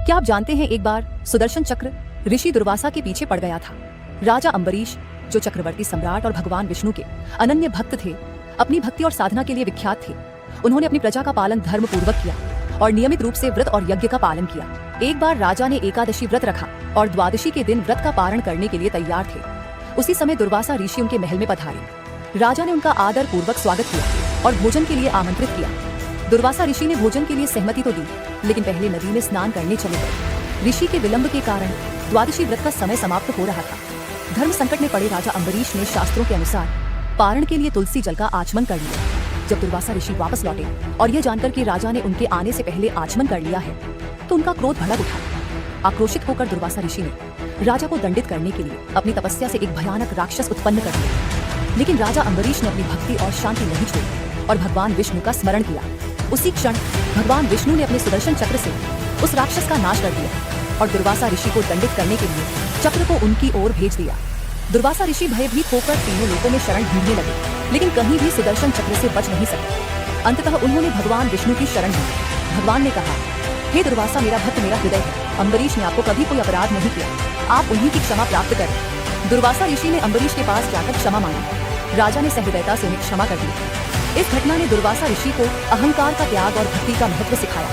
क्या आप जानते हैं, एक बार सुदर्शन चक्र ऋषि दुर्वासा के पीछे पड़ गया था। राजा अम्बरीश, जो चक्रवर्ती सम्राट और भगवान विष्णु के अनन्य भक्त थे, अपनी भक्ति और साधना के लिए विख्यात थे। उन्होंने अपनी प्रजा का पालन धर्म पूर्वक किया और नियमित रूप से व्रत और यज्ञ का पालन किया। एक बार राजा ने एकादशी व्रत रखा और द्वादशी के दिन व्रत का पारण करने के लिए तैयार थे। उसी समय दुर्वासा ऋषि उनके महल में पधारे। राजा ने उनका आदर पूर्वक स्वागत किया और भोजन के लिए आमंत्रित किया। दुर्वासा ऋषि ने भोजन के लिए सहमति तो दी, लेकिन पहले नदी में स्नान करने चले गए। ऋषि के विलंब के कारण द्वादशी व्रत का समय समाप्त हो रहा था। धर्म संकट में पड़े राजा अम्बरीश ने शास्त्रों के अनुसार पारण के लिए तुलसी जल का आचमन कर लिया। जब दुर्वासा ऋषि वापस लौटे और यह जानकर कि राजा ने उनके आने से पहले आचमन कर लिया है, तो उनका क्रोध भड़क उठा। आक्रोशित होकर दुर्वासा ऋषि ने राजा को दंडित करने के लिए अपनी तपस्या से एक भयानक राक्षस उत्पन्न कर दिया। लेकिन राजा अम्बरीश ने अपनी भक्ति और शांति नहीं छोड़ी और भगवान विष्णु का स्मरण किया। उसी क्षण भगवान विष्णु ने अपने सुदर्शन चक्र से उस राक्षस का नाश कर दिया और दुर्वासा ऋषि को दंडित करने के लिए चक्र को उनकी ओर भेज दिया। दुर्वासा ऋषि भयभीत होकर तीनों लोकों में शरण ढूंढने लगे, लेकिन कहीं भी सुदर्शन चक्र से बच नहीं सके। अंततः उन्होंने भगवान विष्णु की शरण ली। भगवान ने कहा, हे दुर्वासा, मेरा भक्त मेरा हृदय है। अम्बरीश ने आपको कभी कोई अपराध नहीं किया, आप उन्हीं की क्षमा प्राप्त करें। दुर्वासा ऋषि ने अम्बरीश के पास जाकर क्षमा मांगी। राजा ने सहृदयता से उन्हें क्षमा कर दी। इस घटना ने दुर्वासा ऋषि को अहंकार का त्याग और भक्ति का महत्व सिखाया।